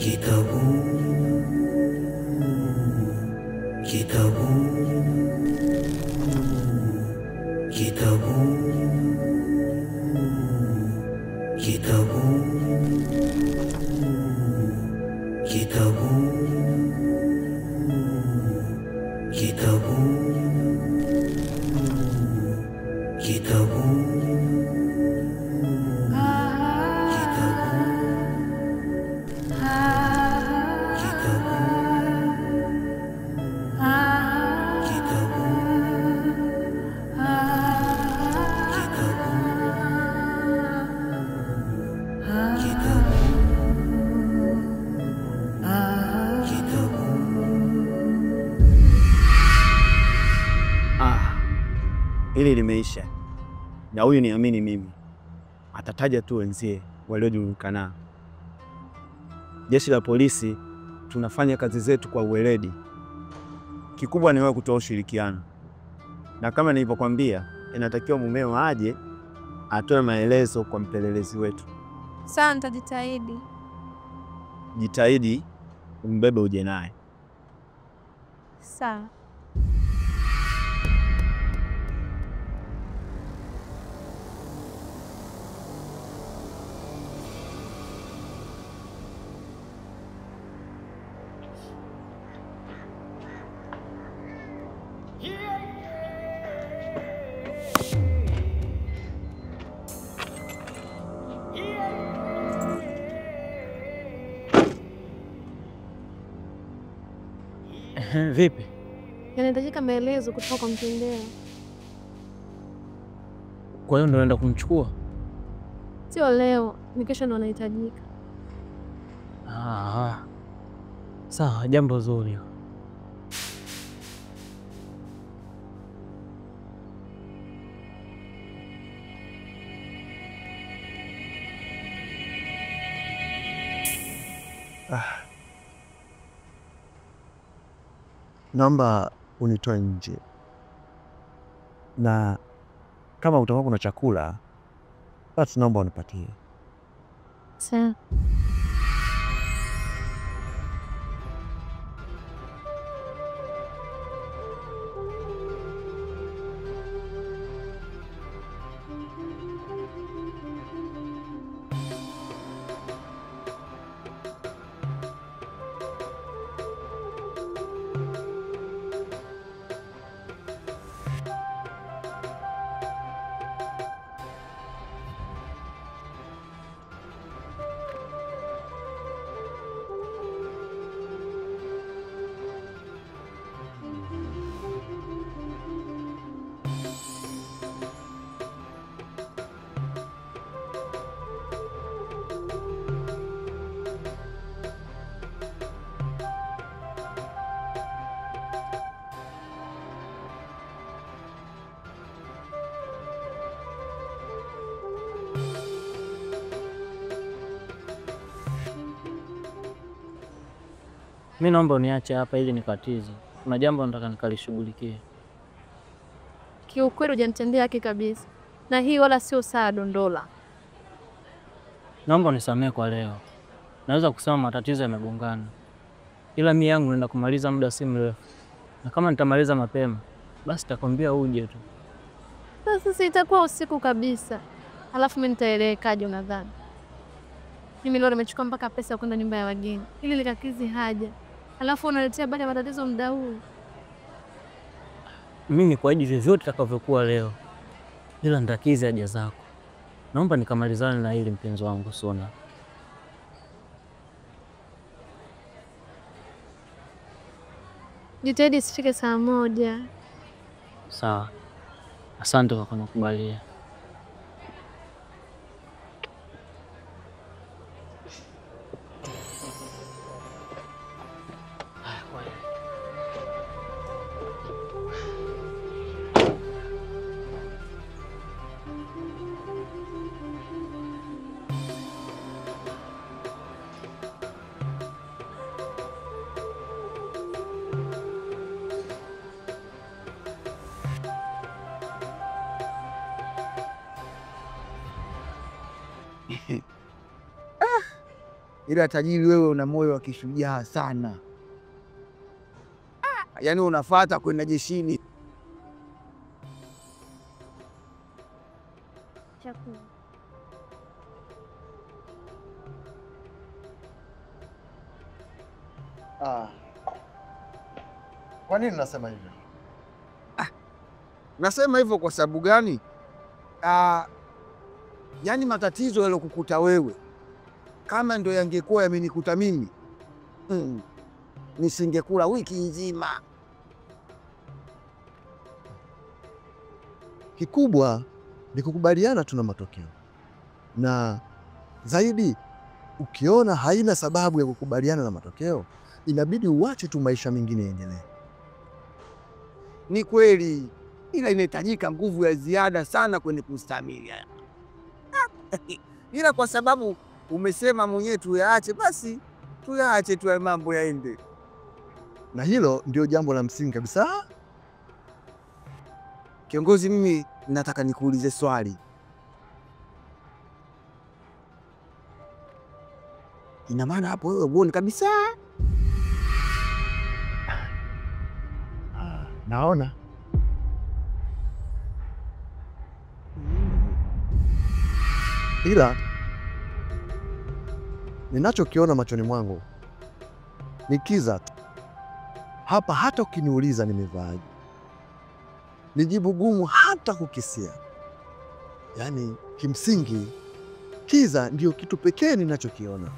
Kitabu, kitabu, kitabu, kitabu, kitabu, kitabu, kitabu. Hili limeisha. Na huyu niamini mimi, atataja tu wenzie waliojulikana. Jeshi la polisi tunafanya kazi zetu kwa uweledi. Kikubwa ni wewe kutoa ushirikiano. Na kama nilivyokuambia, inatakiwa mumeo aje atoe maelezo kwa mpelelezi wetu. Sawa, nitajitahidi. Jitahidi umbebe uje naye. Sawa. Vipi? Yanahitajika maelezo kutoka kwa mtendea. Kwa hiyo ndo naenda kumchukua? Sio leo, ni kesho ndo anahitajika. Sawa, jambo zuri. Naomba unitoe nje. Na kama utakuwa kuna chakula, basi naomba unipatie. Sawa. Mimi naomba uniache hapa ili nikatize. Kuna jambo nataka nikalishughulikie. Kiukweli hujanitendea haki kabisa. Na hii wala sio saa dondola. Naomba unisamehe kwa leo. Naweza kusema matatizo yamegongana. Ila mimi yangu naenda kumaliza muda si mrefu. Na kama nitamaliza mapema, basi nitakwambia uje tu. Sasa itakuwa usiku kabisa. Alafu mimi nitaelekaje unadhani? Mimi leo nimechukua mpaka pesa ya kwenda nyumba ya wageni ili nikakizi haja. Alafu unaletea baada ya matatizo muda huu. Mimi kwa ajili vyote takavyokuwa leo, ila nitakizi haja zako. Naomba nikamalizane na hili mpenzi wangu Sona. Jitahidi isifike saa 1. Sawa. Asante kwa kunikubalia. ila tajiri, wewe una moyo wa kishujaa sana. Yaani unafuata kwenda jeshini. Chakula. Kwa nini nasema hivyo? Nasema hivyo kwa sababu gani? Yaani matatizo yalokukuta wewe kama ndo yangekuwa yamenikuta mimi, nisingekula wiki nzima. Kikubwa ni kukubaliana tuna matokeo, na zaidi ukiona haina sababu ya kukubaliana na matokeo, inabidi uache tu maisha mengine yaendelee. Ni kweli, ila inahitajika nguvu ya ziada sana kwenye kustamili haya. Ila kwa sababu umesema mwenyewe tuyaache, basi tuyaache tu, mambo yaende. Na hilo ndio jambo la msingi kabisa. Kiongozi, mimi nataka nikuulize swali. Ina maana hapo wewe uone kabisa? Naona ila ninachokiona machoni mwangu ni kiza tu. Hapa hata ukiniuliza nimevaaje, ni jibu gumu hata kukisia. Yaani kimsingi kiza ndio kitu pekee ninachokiona.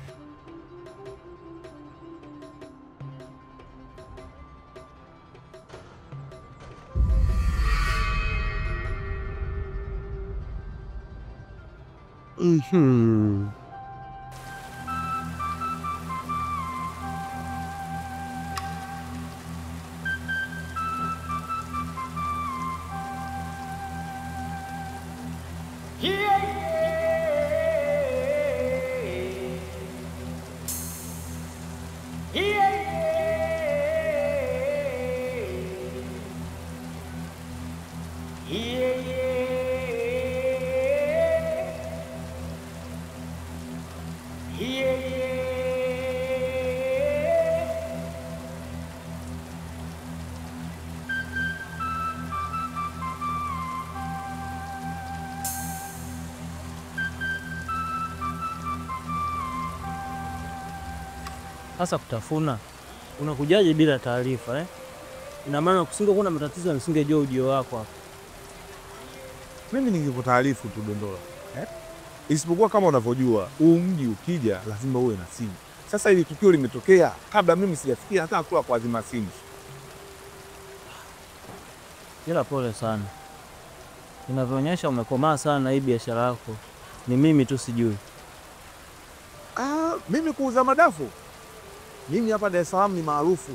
Sasa kutafuna unakujaje bila taarifa eh? Ina maana kusingekuwa na matatizo nisingejua ujio wako hapa. Mimi ningekutaarifu tu Dondola, isipokuwa kama unavyojua huu mji ukija lazima uwe na simu. Sasa hili tukio limetokea kabla mimi sijafikia hata hatua kuazima simu. Ila pole sana, inavyoonyesha umekomaa sana na hii biashara yako. Ni mimi tu sijui. Mimi kuuza madafu, mimi hapa Dar es Salaam ni maarufu.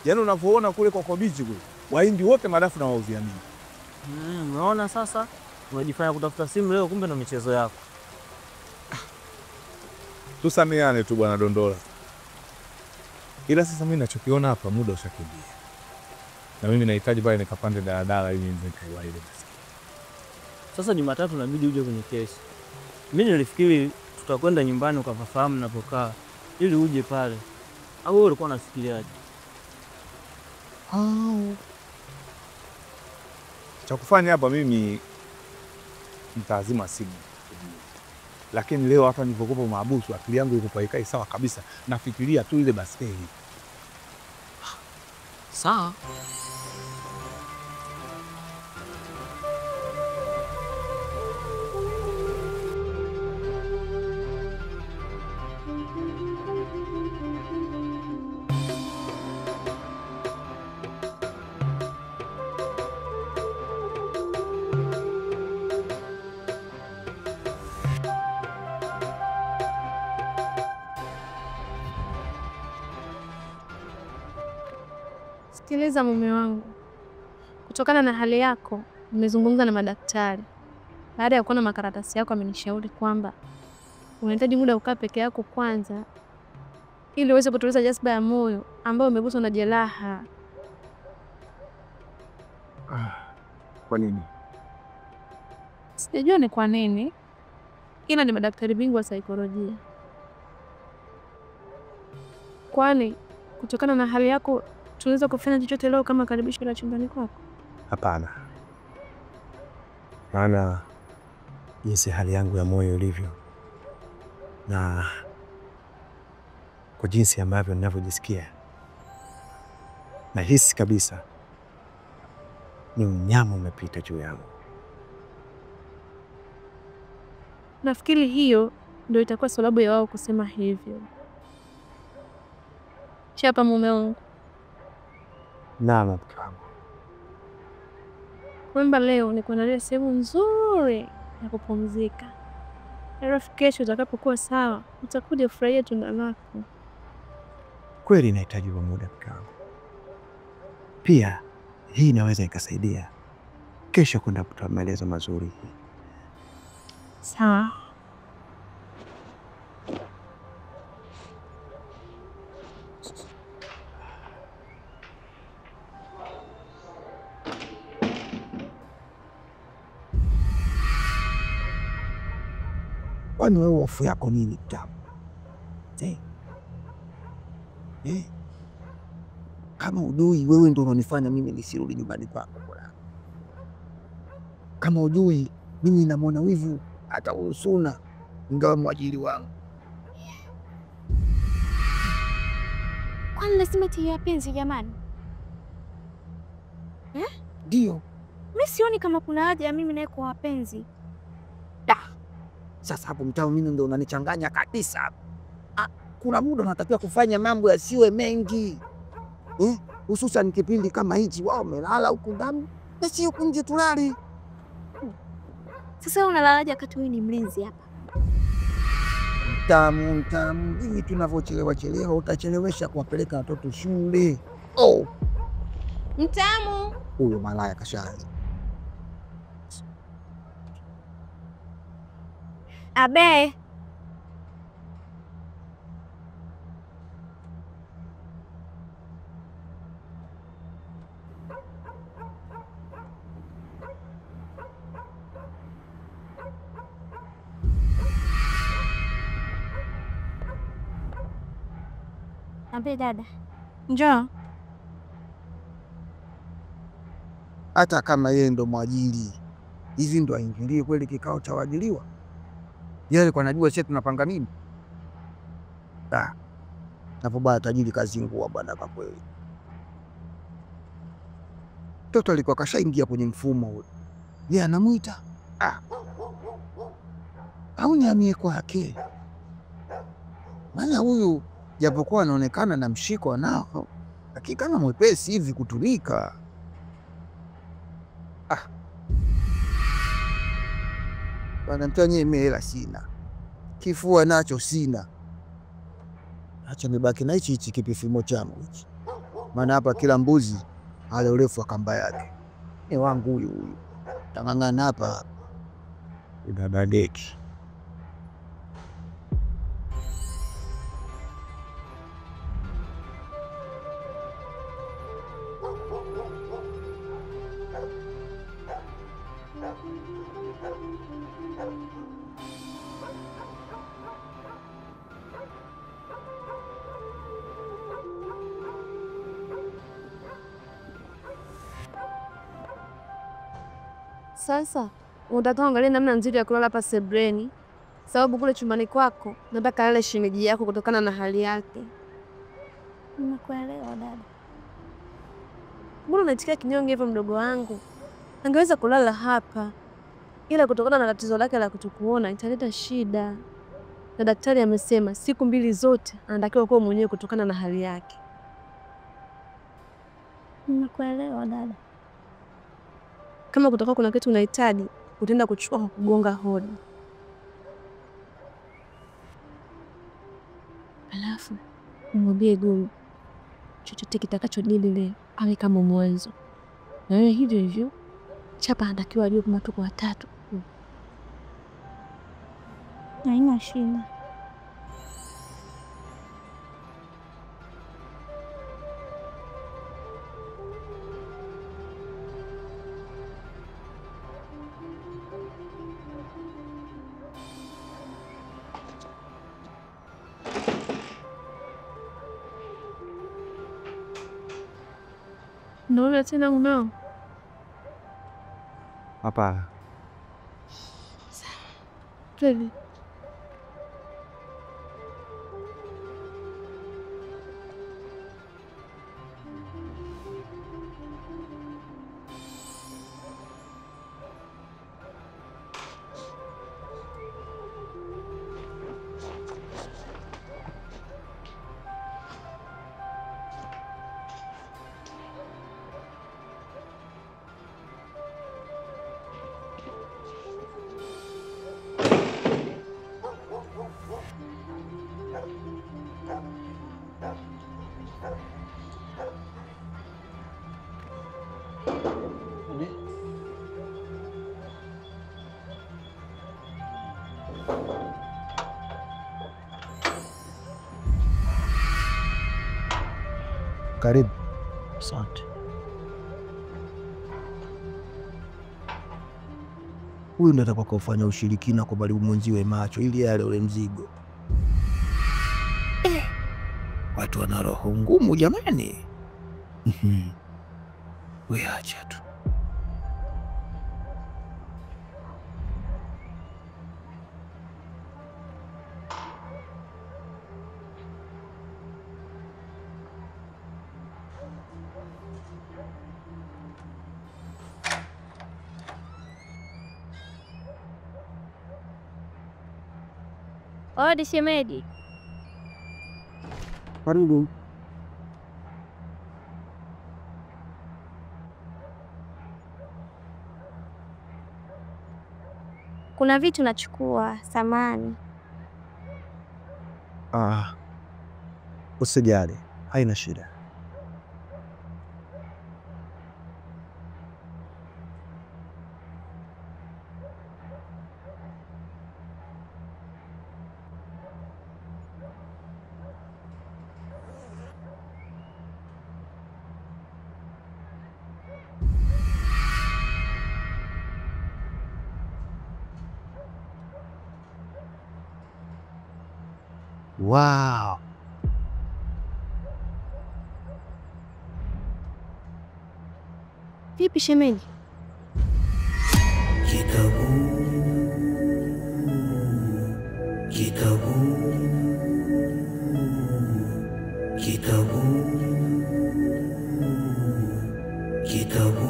Yaani unavyoona kule kwa Kobichi kule, Wahindi wote madafu na wauzia mimi. Unaona sasa, unajifanya kutafuta simu leo, kumbe ndo michezo yako. Tusameane tu bwana Dondola. Ila sasa mimi ninachokiona hapa, muda ushakimbia. Na mimi nahitaji pale nikapande daladala ili niweze kuwa ile basi. Sasa Jumatatu inabidi uje kwenye kesi. Mimi nilifikiri tutakwenda nyumbani ukafahamu ninapokaa ili uje pale. Au wewe ulikuwa unafikiriaje? Cha kufanya hapa mimi nitaazima simu. Lakini leo hapa nilipokuwa maabusu, akili yangu iko paikai sawa kabisa. Nafikiria tu ile baskeli. Sawa. Sikiliza mume wangu, kutokana na hali yako nimezungumza na madaktari. Baada ya kuona makaratasi yako amenishauri kwamba unahitaji muda ukaa peke yako kwanza ili uweze kutuliza jazba ya moyo ambayo umeguswa na jeraha. Kwa nini? Sijajua ni kwa nini, ila ni madaktari bingwa wa saikolojia. Kwani kutokana na hali yako tunaweza kufanya chochote leo kama karibisho la chumbani kwako? Hapana, maana jinsi hali yangu ya moyo ilivyo na kwa jinsi ambavyo ninavyojisikia, nahisi kabisa ni unyama umepita juu yangu. Nafikiri hiyo ndio itakuwa sababu ya wao kusema hivyo. Chapa mume wangu. Naam, mke wangu. Kwamba leo ni kuandalia sehemu nzuri ya kupumzika. Alafu kesho utakapokuwa sawa, utakuja kufurahia tunda lako. Kweli inahitaji muda, mke wangu. Pia hii inaweza ikasaidia kesho kwenda kutoa maelezo mazuri. Sawa. Kwani wewe hofu yako nini Mtamu? Kama ujui wewe ndio unanifanya mimi nisirudi nyumbani kwako bwana. Kama ujui mimi namwona wivu hata Suna ingawa mwajiri wangu. Kwani lazima tia penzi jamani? Ndio. Mimi sioni kama kuna haja ya mimi naye kwa wapenzi. Sasa hapo Mtamu mimi ndio unanichanganya kabisa. Kuna muda natakiwa kufanya mambo yasiwe mengi. Hususan kipindi kama hichi wao wamelala huku ndani na si huku nje tulali. Sasa unalalaje wakati wewe ni mlinzi hapa? Mtamu, hivi tunavyochelewa utachelewesha kuwapeleka watoto shule. Mtamu. Huyo malaya kashaanza. Abe. Abe dada. Njoo. Hata kama yeye ndo mwajiri, hivi ndo aingilie kweli kikao cha waajiriwa? Yeye alikuwa anajua sisi tunapanga nini? Napo baba tajiri kazi nguwa bwana kwa kweli. Toto alikuwa kashaingia kwenye mfumo ule. Yeye anamuita. Au ni amie kwake. Maana huyu japokuwa anaonekana na mshiko nao, lakini kama mwepesi hivi kutulika. Bwana mtanye mimi hela sina. Kifua nacho sina. Acha nibaki na hichi kipifimo changu hichi. Maana hapa kila mbuzi ale urefu wa kamba yake. Ni wangu huyu. Tangangana hapa. Idadadeki. Sasa unataka angalia namna nzuri ya kulala hapa sebreni, sababu kule chumbani kwako nataka lale shemeji yako kutokana na hali yake. Nimekuelewa dada. Mbona unatikia kinyonge hivyo mdogo wangu? Angeweza kulala hapa, ila kutokana na tatizo lake la kutokuona italeta shida. Na daktari amesema siku 2 zote anatakiwa kuwa mwenyewe kutokana na hali yake. Nimekuelewa dada. Kama kutoka kuna kitu unahitaji, utaenda kuchukua kwa kugonga hodi. Alafu mwambie Gulu chochote kitakachodili leo awe kama mwanzo. Na wewe hivyo hivyo. Chapa anatakiwa ajue kama tuko watatu. Haina shida. Ndio yule tena mumeo? Hapana. Kweli? Karibu. Asante. Huyu ndo atakuwa kufanya ushirikina kwa bali mwenziwe macho ili yale ule mzigo. Watu wana roho ngumu jamani. Wewe acha tu. Odi shemeji. Karibu. Kuna vitu nachukua samani. Usijali, haina shida. Wow. Vipi shemeji? Kitabu, kitabu, kitabu, kitabu,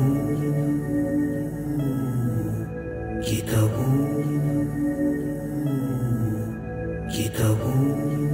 kitabu, kitabu.